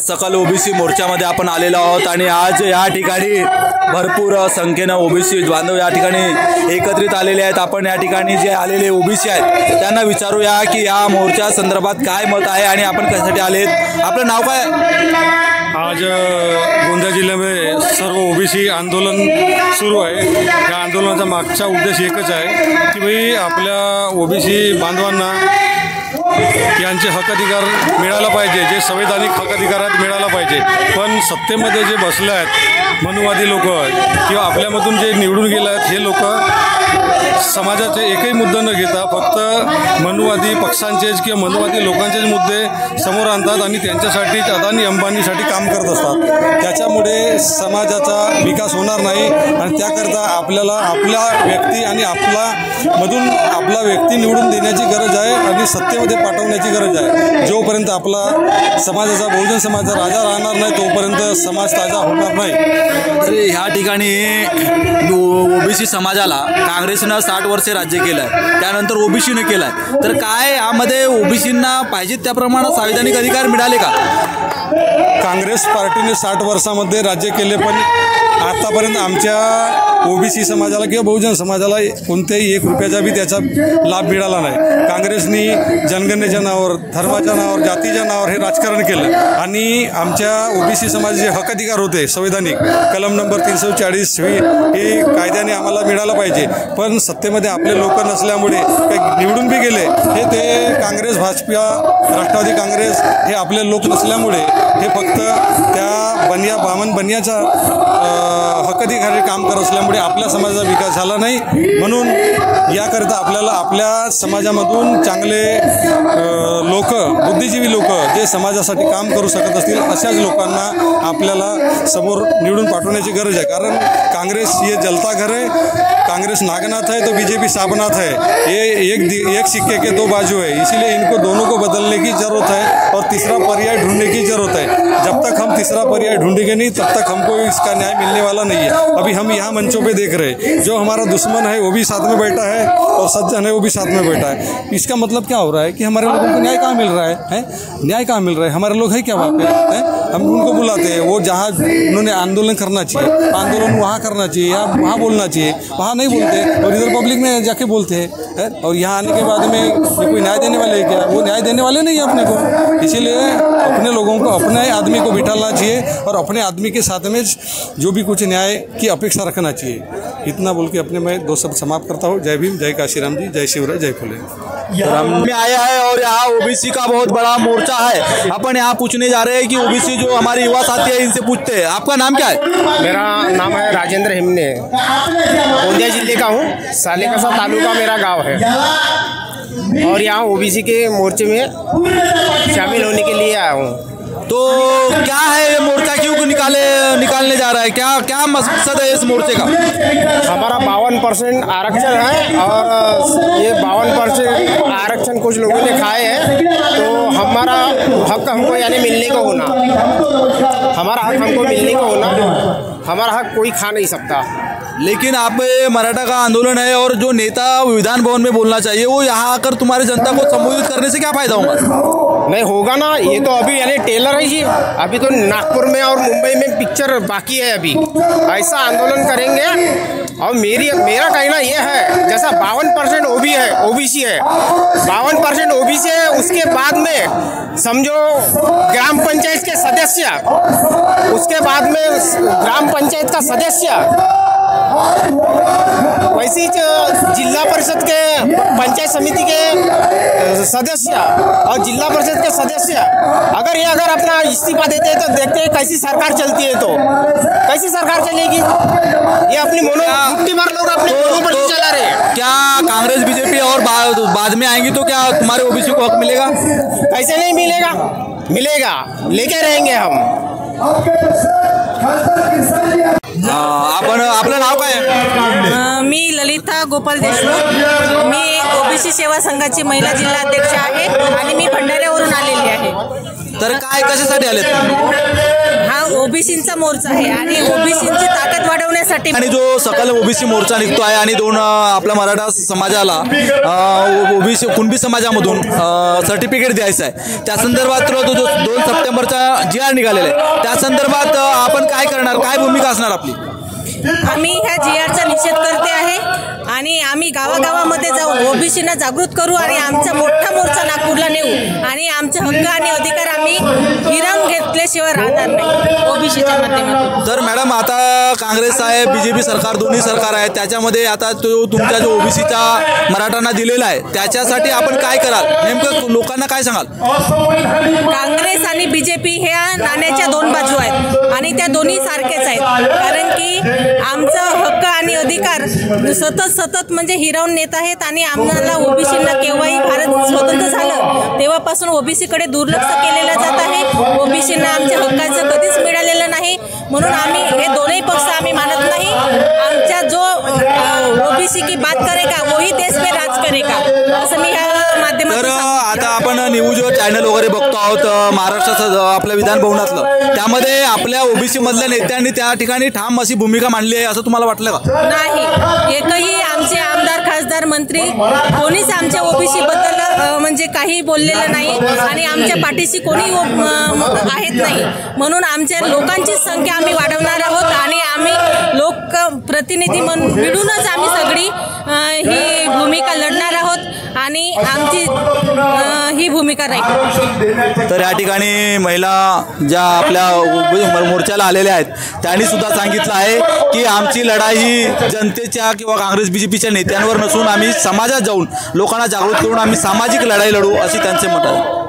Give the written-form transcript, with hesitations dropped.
आज सकाळ ओबीसी मोर्चामध्ये आपण आलेलो आहोत आणि आज या ठिकाणी भरपूर संख्येनं ओबीसी बांधव या ठिकाणी एकत्रित आलेले आहेत। आपण या ठिकाणी जे आलेले ओबीसी आहेत त्यांना विचारूया की या मोर्चा संदर्भात काय मत आहे आणि आपण कशासाठी आलेत। आपलं नाव काय? आज गोंदिया जिल्ह्यामध्ये सर्व ओबीसी आंदोलन सुरू आहे। या आंदोलनाचा मागचा उद्देश एकच आहे की भाई आपल्या ओबीसी बांधवांना यांचे हक्काधिकार मिळाला पाहिजे, जे संवैधानिक हक्काधिकार आहेत मिळाला पाहिजे। पण सत्तेमध्ये जे बसले आहेत मनुवादी लोक किंवा आपल्यामधून जे निवडून गेले आहेत हे लोक समाजाचे एकही मुद्दा न घेता फक्त मनुवादी पक्षांचेच किंवा मनुवादी लोकांचेच मुद्दे समोर आणतात आणि त्यांच्यासाठीच अदानी अंबानीसाठी काम करत असतात। त्याच्यामुळे समाजाचा विकास होणार नाही आणि त्याकरता आपल्याला आपल्या व्यक्ती आणि आपला व्यक्ती निवडून देण्याची गरज आहे आणि सत्तेमध्ये पाठवण्याची गरज आहे। जोपर्यंत आपला समाजाचा बहुजन समाजाचा राजा राहणार नाही तोपर्यंत समाज ताजा होणार नाही। तरी ह्या ठिकाणी ओबीसी समाजाला काँग्रेसनं 60 वर्षे राज्य केलं आहे, त्यानंतर ओबीसीने केलं आहे, तर काय यामध्ये ओबीसींना पाहिजे त्या प्रमाणात संवैधानिक अधिकार मिळाले का? काँग्रेस पार्टीने 60 वर्षामध्ये राज्य केले पण आतापर्यंत आमच्या ओबीसी समाजाला किंवा बहुजन समाजाला कोणत्याही 1 रुपयाचा बी त्याचा लाभ मिळाला नाही। काँग्रेसनी जनगणनेच्या नावावर, धर्माच्या नावावर, जातीच्या नावावर हे राजकारण केलं आणि आमच्या ओबीसी समाजाचे हक्काधिकार होते संवैधानिक कलम नंबर 340 हे कायद्याने आम्हाला मिळालं पाहिजे। पण सत्तेमध्ये आपले लोक नसल्यामुळे काही निवडून बी गेले हे ते काँग्रेस, भाजपा, राष्ट्रवादी काँग्रेस हे आपले लोक नसल्यामुळे हे फक्त त्या बनियाचा हक्काधिकारी काम करत असल्यामुळे आपल्या समाजाचा विकास झाला नाही। म्हणून याकरता आपल्याला आपल्या समाजामधून चांगले लोक, बुद्धिजीवी लोक जे समाजासाठी काम करू शकत असतील अशाच लोकांना आपल्याला समोर निवडून पाठवण्याची गरज आहे। कारण कांग्रेस ये जलता घर है, कांग्रेस नागनाथ है तो बीजेपी साबनाथ है, ये एक सिक्के के 2 बाजू है, इसीलिए इनको दोनों को बदलने की ज़रूरत है और तीसरा पर्याय ढूंढने की ज़रूरत है। जब तक हम तीसरा पर्याय ढूंढेंगे नहीं तब तक हमको इसका न्याय मिलने वाला नहीं है। अभी हम यहाँ मंचों पे देख रहे हैं जो हमारा दुश्मन है वो भी साथ में बैठा है और सज्जन है वो भी साथ में बैठा है। इसका मतलब क्या हो रहा है कि हमारे लोगों को न्याय कहाँ मिल रहा है? न्याय कहाँ मिल रहा है? हमारे लोग हैं क्या वहाँ पे? हम उनको बुलाते हैं, वो जहाँ उन्होंने आंदोलन करना चाहिए आंदोलन वहाँ करना चाहिए या वहाँ बोलना चाहिए, वहाँ नहीं बोलते और इधर पब्लिक में जाके बोलते हैं। और यहाँ आने के बाद में ये कोई न्याय देने वाले हैं क्या? वो न्याय देने वाले नहीं है अपने को। इसीलिए अपने लोगों को, अपने आदमी को बिठाना चाहिए और अपने आदमी के साथ में जो भी कुछ न्याय की अपेक्षा रखना चाहिए। इतना बोल के अपने मैं 2 शब्द समाप्त करता हूँ। जय भीम, जय काशीराम जी, जय शिवराय, जय फुले। में आया है और यहाँ ओबीसी का बहुत बड़ा मोर्चा है। अपन यहाँ पूछने जा रहे हैं कि ओबीसी जो हमारे युवा साथी है इनसे पूछते हैं, आपका नाम क्या है? मेरा नाम है राजेंद्र हिमने, गोंदिया जिले का हूँ, सालेकसा तालुका मेरा गांव है और यहाँ ओबीसी के मोर्चे में शामिल होने के लिए आया हूँ। तो क्या है ये मोर्चा, क्यों निकालने जा रहा है, क्या मकसद है इस मोर्चे का? हमारा 52% आरक्षण है और ये 52% आरक्षण कुछ लोगों ने खाए हैं तो हमारा हक हमको यानी मिलने को होना, हमारा हक हमको मिलने को होना, हमारा हक कोई खा नहीं सकता। लेकिन आप मराठा का आंदोलन है और जो नेता विधान भवन में बोलना चाहिए वो यहाँ आकर तुम्हारे जनता को संबोधित करने से क्या फायदा होगा? नहीं होगा ना, ये तो अभी यानी टेलर है जी, अभी तो नागपुर में और मुंबई में पिक्चर बाकी है। अभी ऐसा आंदोलन करेंगे और मेरा कहना ये है जैसा 52% ओबीसी है 52% ओबीसी है, उसके बाद में समझो ग्राम पंचायत के सदस्य, उसके बाद में ग्राम पंचायत का सदस्य, वैसे जिला परिषद के पंचायत समिति के सदस्य और जिला परिषद के सदस्य अगर अपना इस्तीफा देते हैं तो देखते हैं कैसी सरकार चलती है। तो कैसी सरकार चलेगी? ये अपनी मुट्ठी भर लोग अपने मोनोपोली चला रहे हैं। क्या कांग्रेस बीजेपी और बाद में आएंगी तो क्या तुम्हारे ओबीसी को हक मिलेगा? कैसे नहीं मिलेगा? मिलेगा, लेके रहेंगे हम। आपलं नाव काय? मी ललिता गोपाल देशमुख, मी ओबीसी सेवा संघाची महिला जिल्हा अध्यक्ष आहे आणि मी भंडाऱ्यावरून आलेली आहे। तर काय कशासाठी आलेत? हा ओबीसींचा मोर्चा आहे आणि ओबीसींची ताकद वाढवण्यासाठी आणि जो सकल ओबीसी मोर्चा निघतो आहे आणि दोन आपल्या मराठा समाजाला ओबीसी कुणबी समाजामधून सर्टिफिकेट द्यायचं आहे, त्या संदर्भात जो 2 सप्टेंबरचा GR निघालेला आहे त्या संदर्भात आपण काय करणार, काय भूमिका असणार आपली? आम्ही ह्या GRचा निषेध करते आहे आणि आम्ही गावागावामध्ये जाऊन ओबीसींना जागृत करू आणि आमचा मोठा मोर्चा नागपूरला नेऊ आणि आमचे हक्क आणि अधिकार आम्ही हिरावून घेतल्याशिवाय राहणार नाही ओबीसीच्या माध्यमातून. तर मॅडम, आता काँग्रेस आहे, BJP सरकार, दोन्ही सरकार आहे, त्याच्यामध्ये आता तो तुमच्या जो ओबीसीचा मराठांना दिलेला आहे त्याच्यासाठी आपण काय कराल, नेमकं लोकांना काय सांगाल? काँग्रेस आणि BJP ह्या नाण्याच्या 2 बाजू आहेत आणि त्या दोन्ही सारखेच आहेत, कारण की आमचा हक्क आणि अधिकार सतत म्हणजे हिरावून नेत आहेत आणि आम्हाला ओबीसींना केव्हाही भारत स्वतंत्र झालं तेव्हापासून ओबीसीकडे दुर्लक्ष केलेलं जात आहे. ओबीसींना आमच्या हक्काचं कधीच मिळालेलं नाही, म्हणून आम्ही हे दोन्ही पक्ष आम्ही मानत नाही. आमच्या जो ओबीसी की बात करेगा वही देश में राज करेगा असं मी ह्या माध्यमातून. तर आता आपण न्यूज चॅनल वगैरे बघतो आहोत महाराष्ट्राचं आपल्या विधान भवनातलं, त्यामध्ये आपल्या ओबीसी मधल्या नेत्यांनी त्या ठिकाणी ठाम अशी भूमिका मांडली आहे असं तुम्हाला वाटलं का? नाही, एकही आमचे आमदार, खासदार, मंत्री कोणीच आमच्या ओबीसी बद्दल म्हणजे काही बोललेलं नाही आणि आमच्या पाठीशी कोणी आहेत नाही, म्हणून आमच्या लोकांची संख्या आम्ही वाढवणार आहोत आणि आम्ही लोकप्रतिनिधी मिळूनच आम्ही सगळी ही भूमिका लढणार आहोत आणि आमची ही भूमिका राहील. तर या ठिकाणी महिला ज्या आपल्या मोर्चाला आलेल्या आहेत त्यांनी सुद्धा सांगितलं आहे की आमची लढाई ही जनतेच्या किंवा काँग्रेस BJPच्या नेत्यांवर नसून आम्ही समाजात जाऊन लोकांना जागृत करून आम्ही सामाजिक लढाई लढू अशी त्यांचे मत आहे.